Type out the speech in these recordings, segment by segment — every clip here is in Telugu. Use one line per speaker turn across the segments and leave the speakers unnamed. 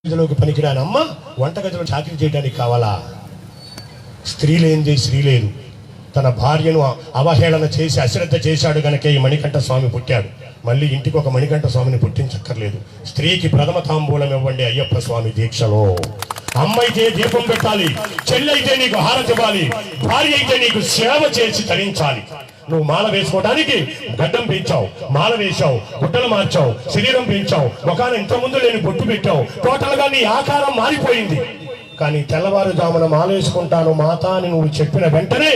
గదిలోకి పనికిరాని అమ్మ వంటగదిలో చాకరీ చేయడానికి కావాలా? స్త్రీ లేనిదే స్త్రీ లేదు. తన భార్యను అవహేళన చేసి అశ్రద్ధ చేశాడు గనకే ఈ మణికంఠ స్వామి పుట్టాడు. మళ్ళీ ఇంటికి ఒక మణికంఠ స్వామిని పుట్టించక్కర్లేదు. స్త్రీకి ప్రథమ తాంబూలం ఇవ్వండి అయ్యప్ప స్వామి దీక్షలో. అమ్మ అయితే దీపం పెట్టాలి, చెల్లి అయితే నీకు హారతి ఇవ్వాలి, భార్య అయితే నీకు సేవ చేసి తరించాలి. నువ్వు మాల వేసుకోవడానికి గడ్డం పెంచావు, మాల వేశావు, గుడ్డలు మార్చావు, శరీరం పెంచావు, ముఖాన్ని ఇంత ముందు లేని బొట్టు పెట్టావు, టోటల్ గా నీ ఆకారం మారిపోయింది. కానీ తెల్లవారుజామున మాల వేసుకుంటాను మాత అని నువ్వు చెప్పిన వెంటనే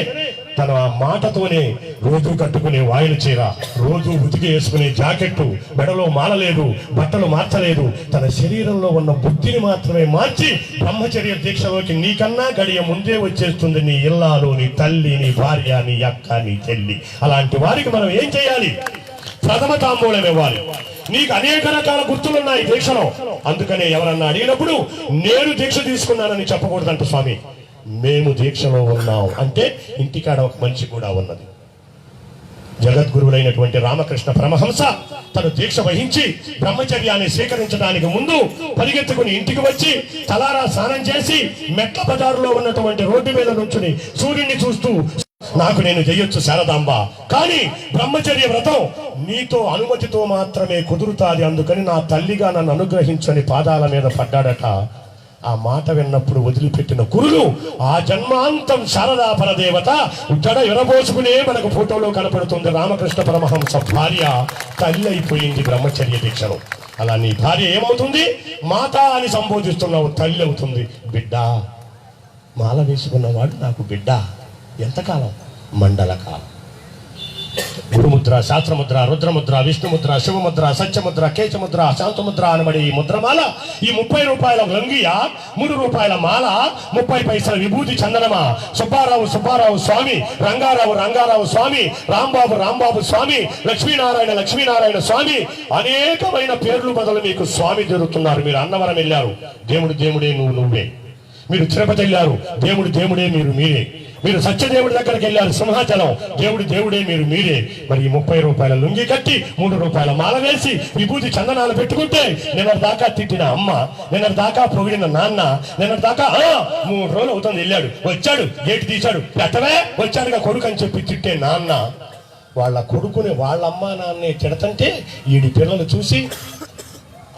తన ఆ మాటతోనే రోజు కట్టుకునే వాయిల చీర, రోజు ఉతికి వేసుకునే జాకెట్టు, మెడలో మాల లేదు, బట్టలు మార్చలేదు, తన శరీరంలో ఉన్న బుద్ధిని మాత్రమే మార్చి బ్రహ్మచర్య దీక్షలోకి నీకన్నా గడియ ముందే వచ్చేస్తుంది నీ ఇల్లాలు, నీ తల్లి, నీ భార్య, నీ అక్క, నీ చెల్లి. అలాంటి వారికి మనం ఏం చేయాలి? ప్రథమ తాంబూలం ఇవ్వాలి. నీకు అనేక రకాల గుర్తులున్నాయి దీక్షలో. అందుకనే ఎవరన్నా అడిగినప్పుడు నేను దీక్ష తీసుకున్నానని చెప్పకూడదంట స్వామి. మేము దీక్షలో ఉన్నాం అంటే ఇంటికాడ ఒక మనిషి కూడా ఉన్నది. జగద్గురువులైనటువంటి రామకృష్ణ పరమహంస తను దీక్ష వహించి బ్రహ్మచర్యాన్ని స్వీకరించడానికి ముందు పరిగెత్తుకుని ఇంటికి వచ్చి తలారా స్నానం చేసి మెట్ల బజారులో ఉన్నటువంటి రోడ్డు మీద నుంచుని సూర్యుడిని చూస్తూ, నాకు నేను చెయ్యొచ్చు శారదాంబ, కానీ బ్రహ్మచర్య వ్రతం నీతో అనుమతితో మాత్రమే కుదురుతాది, అందుకని నా తల్లిగా నన్ను అనుగ్రహించని పాదాల మీద పడ్డాడట. ఆ మాట విన్నప్పుడు వదిలిపెట్టిన కురులు ఆ జన్మాంతం శారదా పరదేవత జడ ఎరబోసుకునే మనకు ఫోటోలో కనపడుతుంది. రామకృష్ణ పరమహంస భార్య తల్లి అయిపోయింది బ్రహ్మచర్య దీక్షలో. అలా నీ భార్య ఏమవుతుంది? మాత అని సంబోధిస్తున్నావు, తల్లి అవుతుంది. బిడ్డ, మాల వేసుకున్నవాడు నాకు బిడ్డ. ఎంతకాలం? మండల కాలం. గురుముద్ర, శాస్త్రముద్ర, రుద్రముద్ర, విష్ణుముద్ర, శివముద్ర, సత్యముద్ర, కేశముద్ర, శాంతముద్ర అనబడి ఈ ముద్రమాల, ఈ 30 రూపాయల లంగియ, 3 రూపాయల మాల, 30 పైసల విభూతి చందనమా, సుబ్బారావు స్వామి, రంగారావు స్వామి, రాంబాబు స్వామి, లక్ష్మీనారాయణ స్వామి, అనేకమైన పేర్లు బదులు మీకు స్వామి జరుగుతున్నారు. మీరు అన్నవరం వెళ్ళారు, దేవుడే నువ్వే. మీరు తిరుపతి వెళ్ళారు, దేవుడే మీరే. మీరు సత్యదేవుడి దగ్గరికి వెళ్ళారు, సింహాచలం, దేవుడే మీరే. మరి ఈ 30 రూపాయల లుంగి కట్టి 3 రూపాయల మాల వేసి విభూతి చందనాలు పెట్టుకుంటే నిన్నటి దాకా తిట్టిన అమ్మ, నిన్నటి దాకా పొగిడిన నాన్న, నిన్నటి దాకా 3 రోజులు అవుతుంది వెళ్ళాడు, వచ్చాడు, గేటు తీశాడు, పెట్టవే వచ్చాడుగా కొడుకు అని చెప్పి తిట్టే నాన్న వాళ్ళ కొడుకుని వాళ్ళ అమ్మ నాన్నే తిడతంటే ఈడి పిల్లలు చూసి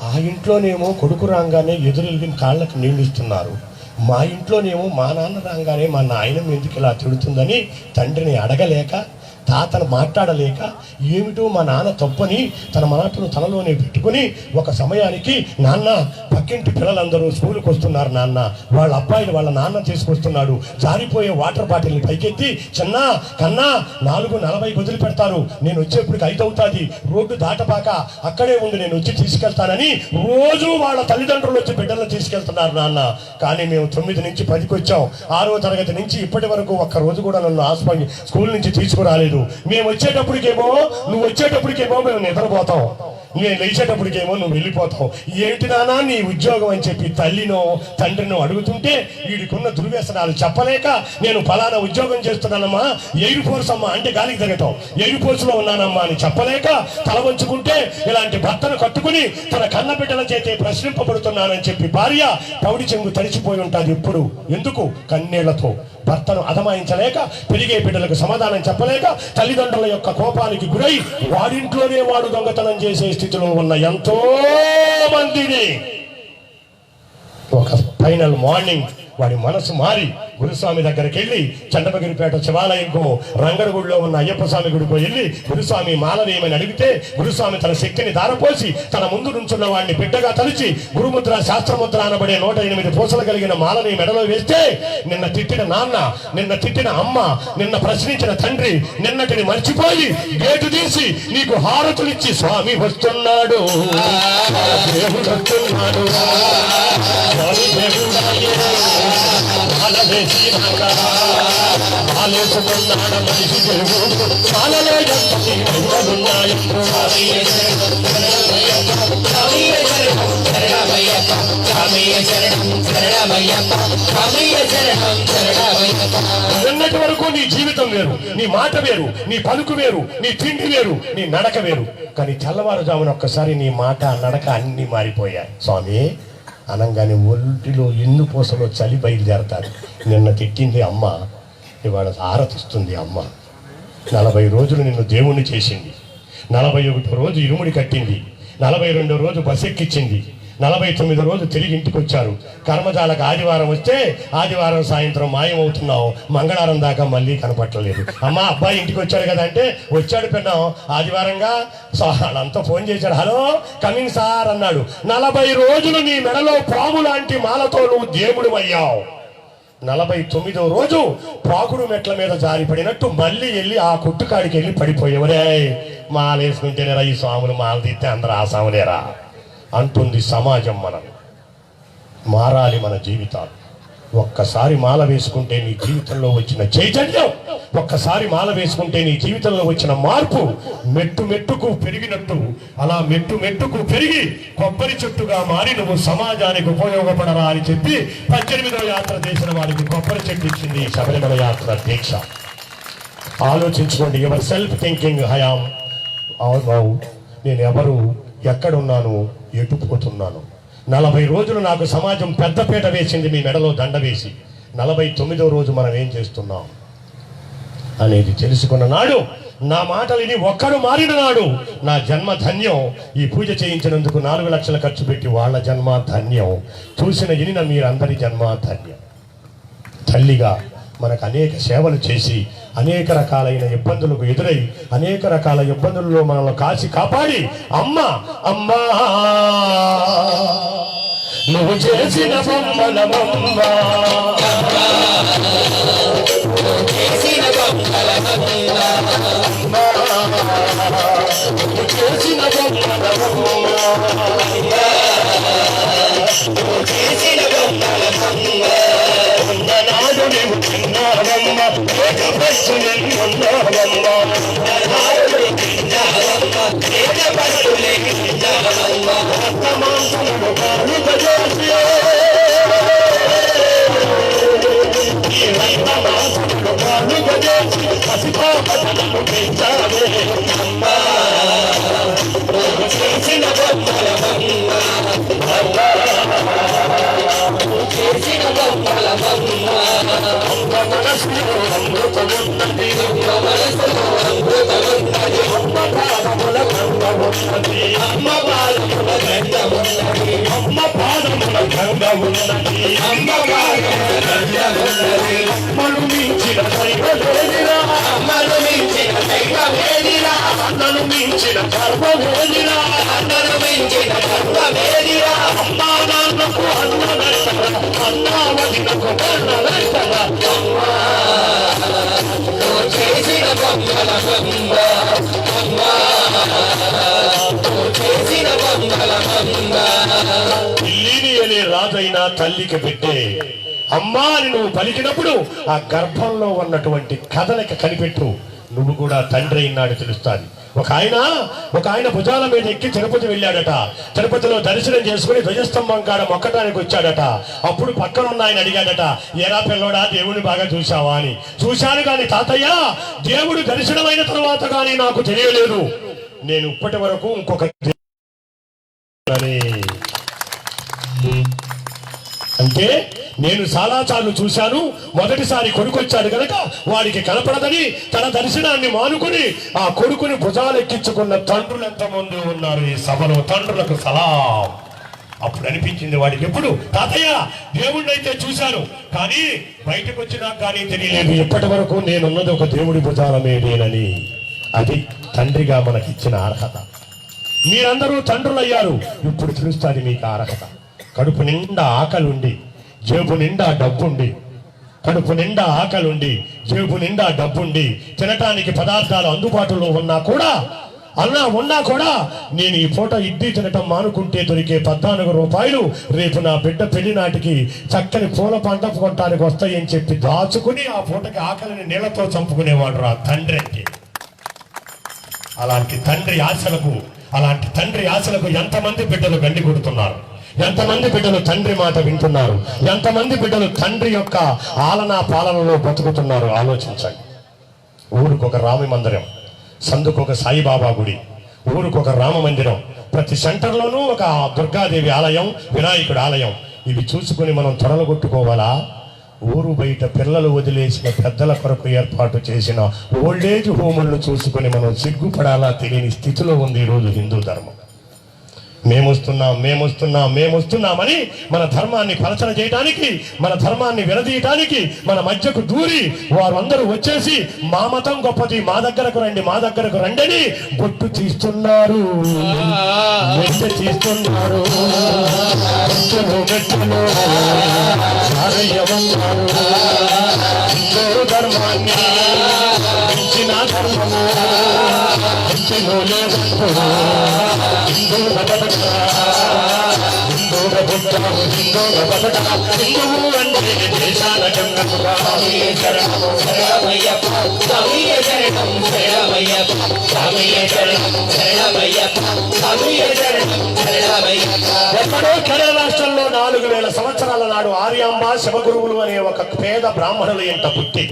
ఆ ఇంట్లోనేమో కొడుకు రాగానే ఎదురెళ్ళి కాళ్ళకి నీళ్ళు ఇస్తున్నారు, మా ఇంట్లోనేమో మా నాన్న రాగానే మా నాయన ఎందుకు ఇలా తిడుతుందని తండ్రిని అడగలేక, తాతను మాట్లాడలేక, ఏమిటో మా నాన్న తప్పని తన మాటను తనలోనే పెట్టుకుని ఒక సమయానికి నాన్న పక్కింటి పిల్లలందరూ స్కూల్కి వస్తున్నారు, నాన్న వాళ్ళ అబ్బాయిలు వాళ్ళ నాన్న తీసుకొస్తున్నాడు, జారిపోయే వాటర్ బాటిల్ని పైకెత్తి చిన్న కన్నా 4:40 వదిలి పెడతారు, నేను వచ్చేప్పటికి 5 అవుతుంది, రోడ్డు దాటపాక అక్కడే ఉండి నేను వచ్చి తీసుకెళ్తానని రోజు వాళ్ళ తల్లిదండ్రులు వచ్చి బిడ్డలను తీసుకెళ్తున్నారు నాన్న. కానీ మేము 9 నుంచి 10కి వచ్చాం, 6వ తరగతి నుంచి ఇప్పటి వరకు ఒక్క రోజు కూడా నన్ను స్కూల్ నుంచి తీసుకురాలేదు. మేము నువ్వు వచ్చేటప్పటికేమో మేము నిద్రపోతాం, నేను లేచేటప్పటికేమో నువ్వు వెళ్ళిపోతావు. ఏంటి నానా నీ ఉద్యోగం అని చెప్పి తల్లినో తండ్రినో అడుగుతుంటే వీడికున్న దుర్వ్యసనాలు చెప్పలేక, నేను ఫలానా ఉద్యోగం చేస్తున్నానమ్మా, ఎయిర్ ఫోర్స్ అమ్మా అంటే గాలికి తిరగటం, ఎయిర్ ఫోర్స్ లో ఉన్నానమ్మా అని చెప్పలేక తల వంచుకుంటే ఇలాంటి భర్తను కట్టుకుని తన కన్న బిడ్డల చేతే ప్రశ్నింపబడుతున్నానని చెప్పి భార్య పౌడి చెంగు తడిచిపోయి ఉంటుంది. ఇప్పుడు ఎందుకు? కన్నీళ్లతో భర్తను అదమాయించలేక, పెరిగే బిడ్డలకు సమాధానం చెప్పలేక, తల్లిదండ్రుల యొక్క కోపానికి గురై వాడింట్లోనే వాడు దొంగతనం చేసే స్థితిలో ఉన్న ఎంతో మందిని ఒక ఫైనల్ మార్నింగ్ వాడి మనసు మారి గురుస్వామి దగ్గరికి వెళ్ళి చండపగిరిపేట శివాలయంకు రంగడగుడిలో ఉన్న అయ్యప్ప స్వామి గుడికి వెళ్ళి గురుస్వామి మాలవేయమని అడిగితే గురుస్వామి తన శక్తిని దారపోసి తన ముందు నుంచున్న వాడిని బిడ్డగా తలిచి గురుముద్ర, శాస్త్రముద్ర అనబడే 108 పూసలు కలిగిన మాలని మెడలో వేస్తే నిన్న తిట్టిన నాన్న, నిన్న తిట్టిన అమ్మ, నిన్న ప్రశ్నించిన తండ్రి నిన్నటిని మర్చిపోయి గేటు తీసి నీకు హారతులిచ్చి స్వామి వస్తున్నాడు, దేవుడు వస్తున్నాడు, మనిషి నిన్నటి వరకు నీ జీవితం వేరు, నీ మాట వేరు, నీ పలుకు వేరు, నీ తిండి వేరు, నీ నడక వేరు. కానీ తెల్లవారుజామున ఒక్కసారి నీ మాట నడక అన్ని మారిపోయాయి. స్వామి అనగానే ఒంటిలో ఎన్ను పూసలో చలి బయలుదేరతారు. నిన్న తిట్టింది అమ్మ, ఇవాళ ఆరతిస్తుంది అమ్మ. 40 రోజులు నిన్ను దేవుణ్ణి చేసింది, 41 రోజు ఇరుముడి కట్టింది, 42 రోజు బస్ ఎక్కించింది, 49 రోజు తిరిగి ఇంటికి వచ్చారు. కర్మజాలకు ఆదివారం వస్తే ఆదివారం సాయంత్రం మాయమవుతున్నావు, మంగళవారం దాకా మళ్ళీ కనపట్టలేదు. అమ్మ అబ్బాయి ఇంటికి వచ్చాడు కదా అంటే వచ్చాడు పిన్నాం ఆదివారంగా. వాళ్ళంతా ఫోన్ చేశాడు, హలో కమింగ్ సార్ అన్నాడు. 40 రోజులు నీ మెడలో పాము లాంటి మాలతో నువ్వు దేవుడు అయ్యావు. 49వ రోజు ప్రాకుడు మెట్ల మీద జారిపడినట్టు మళ్ళీ వెళ్ళి ఆ కుట్టుకాడికి వెళ్ళి పడిపోయేవరే. మాలేసుకుంటేనేరా ఈ స్వాములు, మాల తీస్తే అందరూ ఆ స్వాములేరా అంటుంది సమాజం. మనం మారాలి మన జీవితాలు. ఒక్కసారి మాల వేసుకుంటే నీ జీవితంలో వచ్చిన చైతన్యం, ఒక్కసారి మాల వేసుకుంటే నీ జీవితంలో వచ్చిన మార్పు మెట్టు మెట్టుకు పెరిగినట్టు అలా మెట్టు మెట్టుకు పెరిగి కొబ్బరి చెట్టుగా మారి నువ్వు సమాజానికి ఉపయోగపడరా అని చెప్పి 18వ యాత్ర చేసిన వారికి కొబ్బరి చెట్టు ఇచ్చింది శబరిమల యాత్ర దీక్ష. ఆలోచించుకోండి. ఎవరు సెల్ఫ్ థింకింగ్ హయాం. అవును, నేను ఎవరు, ఎక్కడున్నాను, ఎటు పోతున్నాను. 40 రోజులు నాకు సమాజం పెద్దపీట వేసింది, మీ మెడలో దండ వేసి. 49వ రోజు మనం ఏం చేస్తున్నాం అనేది తెలుసుకున్న నాడు, నా మాటలు ఇది ఒక్కడు మారిన నాడు నా జన్మ ధన్యం. ఈ పూజ చేయించినందుకు 4 లక్షలు ఖర్చు పెట్టి వాళ్ళ జన్మ ధన్యం. చూసిన ఇనిన మీరందరి జన్మ ధన్యం. తల్లిగా మనకు అనేక సేవలు చేసి అనేక రకాలైన ఇబ్బందులకు ఎదురై అనేక రకాల ఇబ్బందుల్లో మనల్ని కాచి కాపాడి అమ్మ అమ్మా నువ్వు చేసిన బొమ్మలమమ్మ, చేసిన నాడు నీవు తిన్నావమ్మ, ఇల్లిని అనే రాజైనా తల్లికి పెట్టే అమ్మా అని నువ్వు పలికినప్పుడు ఆ గర్భంలో ఉన్నటువంటి కథలకి కనిపెట్టు. నువ్వు కూడా తండ్రి అయినాడు తెలుస్తాది. ఒక ఆయన భుజాల మీద ఎక్కి తిరుపతి వెళ్ళాడట. తిరుపతిలో దర్శనం చేసుకుని ధ్వజస్తంభం కాడ మొక్కటానికి వచ్చాడట. అప్పుడు పక్కన ఉన్న ఆయన అడిగాడట, ఏరా పిల్లోడా దేవుడిని బాగా చూసావా అని. చూశాను కానీ తాతయ్య, దేవుడు దర్శనమైన తర్వాత కానీ నాకు తెలియలేదు. నేను ఇప్పటి వరకు ఇంకొక అంటే నేను చాలాసార్లు చూశాను. మొదటిసారి కొడుకు వచ్చాడు కనుక వాడికి కనపడదని తన దర్శనాన్ని మానుకుని ఆ కొడుకుని భుజాలెక్కించుకున్న తండ్రులు ఎంతమంది ఉన్నారు ఈ సభలో. తండ్రులకు సలాం. అప్పుడు అనిపించింది వాడికి, ఎప్పుడు తాతయ్య దేవుణ్ణి అయితే చూశాను కానీ బయటకు వచ్చినా కానీ తెలియలేదు. ఇప్పటి వరకు నేనున్నది ఒక దేవుడి భుజాల మీదేనని. అది తండ్రిగా మనకిచ్చిన అర్హత. మీరందరూ తండ్రులయ్యారు, ఇప్పుడు తెలుస్తుంది మీకు అర్హత. కడుపు నిండా ఆకలుండి జేబు నిండా డబ్బుండి, కడుపు నిండా ఆకలుండి జేబు నిండా డబ్బుండి తినటానికి పదార్థాలు అందుబాటులో ఉన్నా కూడా నేను ఈ పూట ఇడ్లీ తినటం మానుకుంటే దొరికే 14 రూపాయలు రేపు నా బిడ్డ పెళ్లి నాటికి చక్కని పూల పంట కొనటానికి వస్తాయని చెప్పి దాచుకుని ఆ పూటకి ఆకలిని నీళ్లతో చంపుకునేవాడు రా తండ్రి అంటే. అలాంటి తండ్రి ఆశలకు ఎంతమంది బిడ్డలు గండి కొడుతున్నారు, ఎంతమంది బిడ్డలు తండ్రి మాట వింటున్నారు, ఎంతమంది బిడ్డలు తండ్రి యొక్క ఆలనా పాలనలో బతుకుతున్నారు ఆలోచించండి. ఊరికొక రామ మందిరం, సందుకొక సాయిబాబా గుడి, ఊరికొక రామ మందిరం, ప్రతి సెంటర్లోనూ ఒక దుర్గాదేవి ఆలయం, వినాయకుడి ఆలయం. ఇవి చూసుకొని మనం తొడలగొట్టుకోవాలా? ఊరు బయట పిల్లలు వదిలేసిన పెద్దల కొరకు ఏర్పాటు చేసిన ఓల్డేజ్ హోములను చూసుకొని మనం సిగ్గుపడాలా తెలియని స్థితిలో ఉంది ఈరోజు హిందూ ధర్మం. మేమొస్తున్నామని మన ధర్మాన్ని పలచన చేయడానికి, మన ధర్మాన్ని విడదీయటానికి మన మధ్యకు దూరి వారు అందరూ వచ్చేసి మా మతం గొప్పది, మా దగ్గరకు రండి అని బొట్టు తీస్తున్నారు, తీస్తున్నారు. ధర్మాన్ని ఎక్కడో కేరళ రాష్ట్రంలో 4000 సంవత్సరాల నాడు ఆర్యాంబ శివగురువులు అనే ఒక పేద బ్రాహ్మణుల ఇంట పుట్టి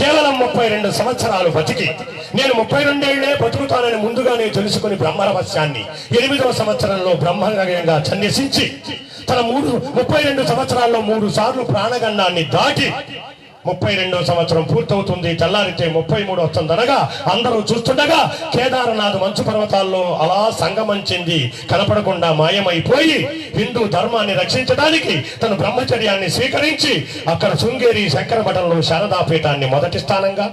కేవలం 32 సంవత్సరాలు బతికి నేను 32 ఏళ్లే బతుకుతానని ముందుగానే తెలుసుకుని బ్రహ్మరహస్యాన్ని 8వ సంవత్సరంలో బ్రహ్మగా సన్యసించి తన 32 సంవత్సరాల్లో 3 సార్లు ప్రాణగండాన్ని దాటి 32వ సంవత్సరం పూర్తవుతుంది. తెల్లారితే 33 వస్తుందనగా అందరూ చూస్తుండగా కేదారనాథ్ మంచు పర్వతాల్లో అలా సంగమంచింది కనపడకుండా మాయమైపోయి హిందూ ధర్మాన్ని రక్షించడానికి తన బ్రహ్మచర్యాన్ని స్వీకరించి అక్కడ శృంగేరి శంకర మఠంలో శారదాపీఠాన్ని మొదటి స్థానంగా,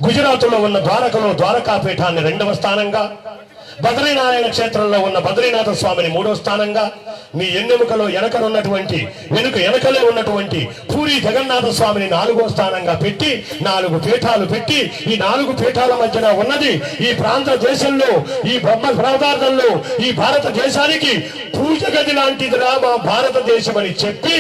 గుజరాత్లో ఉన్న ద్వారకలో ద్వారకాపీఠాన్ని 2వ స్థానంగా, బద్రీనారాయణ క్షేత్రంలో ఉన్న బద్రీనాథ స్వామిని 3వ స్థానంగా, మీ ఎన్నెముకలో వెనుకలే ఉన్నటువంటి పూరి జగన్నాథ స్వామిని 4వ స్థానంగా పెట్టి 4 పీఠాలు పెట్టి ఈ 4 పీఠాల మధ్యన ఉన్నది ఈ ప్రాంత దేశంలో, ఈ బ్రహ్మ పదార్థంలో ఈ భారతదేశానికి పూజ గది లాంటిదిరా మా భారతదేశం అని చెప్పి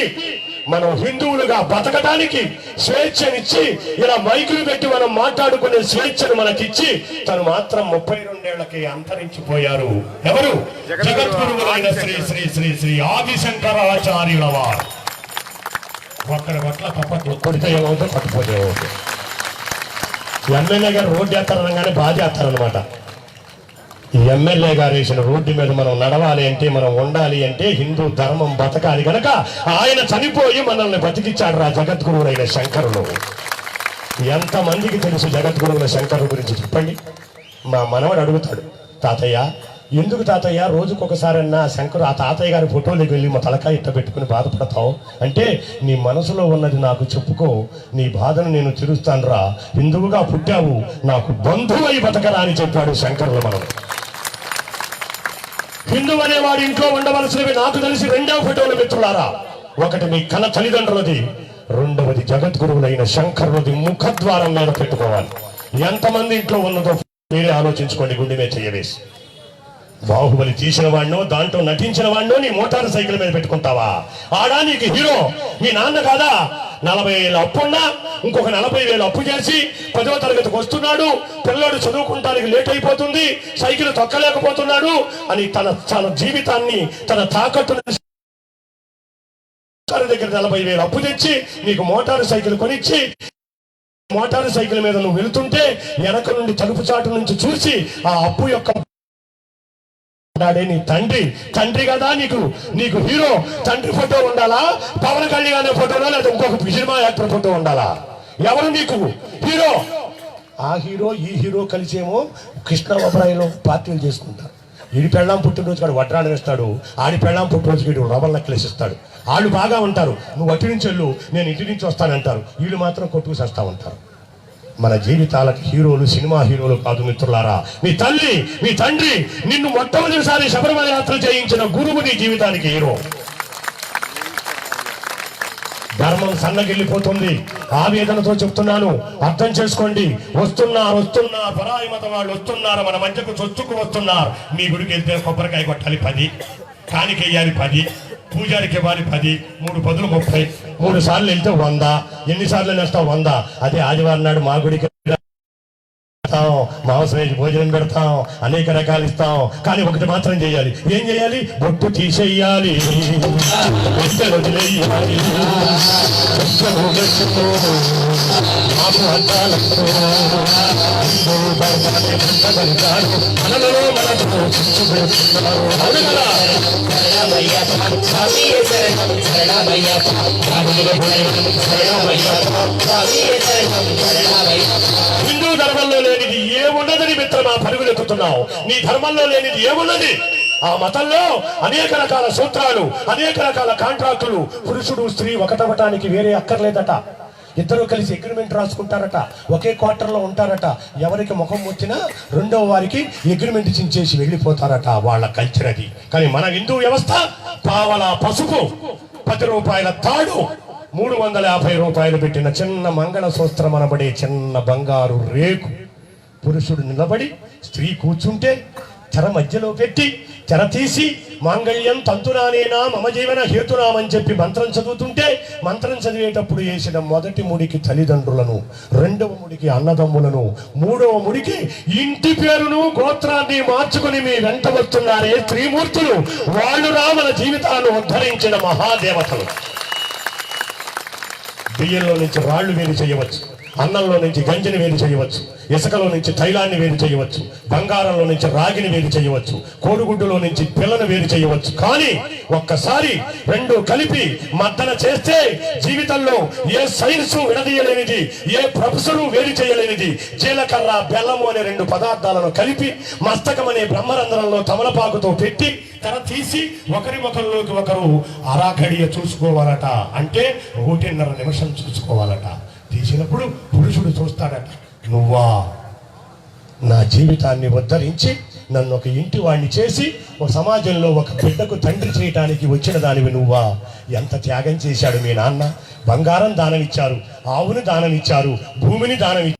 మనం హిందువులుగా బతకడానికి స్వేచ్ఛనిచ్చి ఇలా మైకులు పెట్టి మనం మాట్లాడుకునే స్వేచ్ఛను మనకిచ్చి తను మాత్రం 32 ఏళ్లకి అంతరించిపోయారు. ఎవరు? జగద్గురువులైన శ్రీ శ్రీ శ్రీ శ్రీ ఆదిశంకరాచార్యుల వారు. ఒక్కడి పట్ల తప్పట్లు కొడితే ఏమవుతుందో పట్టుపోతే ఏమవుతుంది. ఎమ్మెల్యే గారు రోడ్డు వేస్తారనగానే బాధ చేస్తారనమాట. ఈ ఎమ్మెల్యే గారు వేసిన రోడ్డు మీద మనం నడవాలి అంటే, మనం ఉండాలి అంటే, హిందూ ధర్మం బతకాలి కనుక ఆయన చనిపోయి మనల్ని బతికిచ్చాడు రా జగద్గురువులైన శంకరులు. ఎంతమందికి తెలుసు జగద్గురువుల శంకరుల గురించి చెప్పండి. మా మనవడు అడుగుతాడు, తాతయ్య ఎందుకు తాతయ్య రోజుకొకసారన్నా శంకరు ఆ తాతయ్య గారి ఫోటోలోకి వెళ్ళి మా తలకాయ ఇట్ట పెట్టుకుని బాధపడతావు అంటే, నీ మనసులో ఉన్నది నాకు చెప్పుకో, నీ బాధను నేను తీరుస్తాను రా, హిందువుగా పుట్టావు, నాకు బంధువై బతకరా అని చెప్పాడు శంకరులు. మనం హిందూ అనేవాడు ఇంట్లో ఉండవలసినవి నాకు తెలిసి 2వ ఫోటోలు మిత్రులారా. ఒకటి మీ కన్న తల్లిదండ్రులది, 2వది జగద్గురువులైన శంకరులది ముఖద్వారం మీద పెట్టుకోవాలి. ఎంతమంది ఇంట్లో ఉన్నదో మీరే ఆలోచించుకోండి గుండె మీద చెయ్యవేసి. బాహుబలి తీసిన వాడినో దాంట్లో నటించిన వాడినో నీ మోటార్ సైకిల్ మీద పెట్టుకుంటావా? ఆడా నీకు హీరో మీ నాన్న కాదా? 40,000 అప్పున్నా ఇంకొక 40,000 అప్పు చేసి 10వ తరగతికి వస్తున్నాడు, పిల్లోడు చదువుకుంటానికి లేట్ అయిపోతుంది, సైకిల్ తొక్కలేకపోతున్నాడు అని తన జీవితాన్ని తన తాకట్టు దగ్గర 40,000 అప్పు తెచ్చి నీకు మోటార్ సైకిల్ కొనిచ్చి మోటార్ సైకిల్ మీద నువ్వు వెళుతుంటే వెనక నుండి తలుపు చాటు నుంచి చూసి ఆ అప్పు యొక్క నీ తండ్రి కదా నీకు హీరో తండ్రి ఫోటో ఉండాలా? పవన్ కళ్యాణ్ ఫోటోనా లేదా ఇంకొక సినిమా యాక్టర్ ఫోటో ఉండాలా? ఎవరు నీకు హీరో? ఆ హీరో ఈ హీరో కలిసేమో కృష్ణ అభిప్రాయంలో పార్టీలు చేసుకుంటారు. ఈడి పెళ్ళాం పుట్టినరోజు కాడు వడ్రాలు వేస్తాడు, ఆడి పెళ్ళాం పుట్టినరోజుకి వీడు రవ్వల నెక్లెస్ ఇస్తాడు. వాళ్ళు బాగా ఉంటారు, నువ్వు అటు నుంచి వెళ్ళు నేను ఇంటి నుంచి వస్తానంటారు, వీళ్ళు మాత్రం కొట్టుకు చేస్తా ఉంటారు. మన జీవితాలకు హీరోలు సినిమా హీరోలు కాదు మిత్రులారా. మీ తల్లి మీ తండ్రి నిన్ను మొట్టమొదటిసారి శబరిమల యాత్ర చేయించిన గురువు నీ జీవితానికి హీరో. ధర్మం సన్నగిల్లిపోతుంది. ఆవేదనతో చెప్తున్నాను, అర్థం చేసుకోండి. వస్తున్నారు పరాయి మతం వాళ్ళు వస్తున్నారు, మన మధ్యకు చొచ్చుకు వస్తున్నారు. మీ గుడికి వెళ్తే కొబ్బరికాయ కొట్టాలి 10, కానికెయ్యాలి 10, పూజారికి ఇవ్వాలి 10, 3 పదులు 30, 3 సార్లు వెళ్తే 100. ఎన్నిసార్లు నేస్తావు? 100. అదే ఆదివారం నాడు మా గుడికి మాంసం వేసి భోజనం పెడతాం, అనేక రకాలు ఇస్తాం. కానీ ఒకటి మాత్రం చేయాలి. ఏం చేయాలి? బొట్టు తీసేయాలి, వదిలేయాలి. మాకు మనలో మనకు చూపెడుతున్నారు. అవును కదా? హిందూ ధర్మంలో లేనిది ఏమున్నదని మిత్రమా పరుగులెత్తుతున్నావు? నీ ధర్మంలో లేనిది ఏమున్నది? ఆ మతంలో అనేక రకాల సూత్రాలు, అనేక రకాల కాంట్రాక్టులు. పురుషుడు స్త్రీ ఒకటవటానికి వేరే అక్కర్లేదట. ఇద్దరు కలిసి అగ్రిమెంట్ రాసుకుంటారట. ఒకే క్వార్టర్లో ఉంటారట. ఎవరికి ముఖం వచ్చినా రెండో వారికి అగ్రిమెంట్ చించేసి వెళ్ళిపోతారట. వాళ్ళ కల్చర్ అది. కానీ మన హిందూ వ్యవస్థ పావలా పసుపు, 10 రూపాయల తాడు, 350 రూపాయలు పెట్టిన చిన్న మంగళ సూత్రం అనబడే చిన్న బంగారు రేకు. పురుషుడు నిలబడి స్త్రీ కూర్చుంటే తెర మధ్యలో పెట్టి తెర తీసి మాంగళ్యం తంతునానేనా మమ జీవన హేతునామని చెప్పి మంత్రం చదువుతుంటే, మంత్రం చదివేటప్పుడు వేసిన మొదటి ముడికి తల్లిదండ్రులను, రెండవ ముడికి అన్నదమ్ములను, మూడవ ముడికి ఇంటి పేరును గోత్రాన్ని మార్చుకుని మీ వెంట వస్తున్నారే త్రిమూర్తులు. వాళ్ళు మన జీవితాలను ఉద్ధరించిన మహాదేవతలు. బియ్యంలో నుంచి రాళ్లు వేరు చేయవచ్చు, అన్నంలో నుంచి గంజిని వేరు చేయవచ్చు, ఇసుకలో నుంచి తైలాన్ని వేరు చేయవచ్చు, బంగారంలో నుంచి రాగిని వేరు చేయవచ్చు, కోడిగుడ్డులో నుంచి పిల్లను వేరు చేయవచ్చు. కానీ ఒక్కసారి రెండు కలిపి మద్దన చేస్తే జీవితంలో ఏ సైన్సు విడదీయలేనిది, ఏ ప్రొఫెసరు వేరు చేయలేనిది జీలకర్ర బెల్లము అనే 2 పదార్థాలను కలిపి మస్తకం అనే బ్రహ్మరంధ్రంలో తమలపాకుతో పెట్టి తెర తీసి ఒకరి ముఖంలోకి ఒకరు అరాఘడియ చూసుకోవాలట. అంటే 1.5 నిమిషం చూసుకోవాలట. తీసినప్పుడు పురుషుడు చూస్తాడట, నువ్వా నా జీవితాన్ని ఉద్ధరించి నన్ను ఒక ఇంటి వాణ్ణి చేసి ఒక సమాజంలో ఒక బిడ్డకు తండ్రి చేయటానికి వచ్చిన దానివి నువ్వా? ఎంత త్యాగం చేశాడు మీ నాన్న. బంగారం దానమిచ్చారు, ఆవుని దానమిచ్చారు, భూమిని దానమిచ్చారు.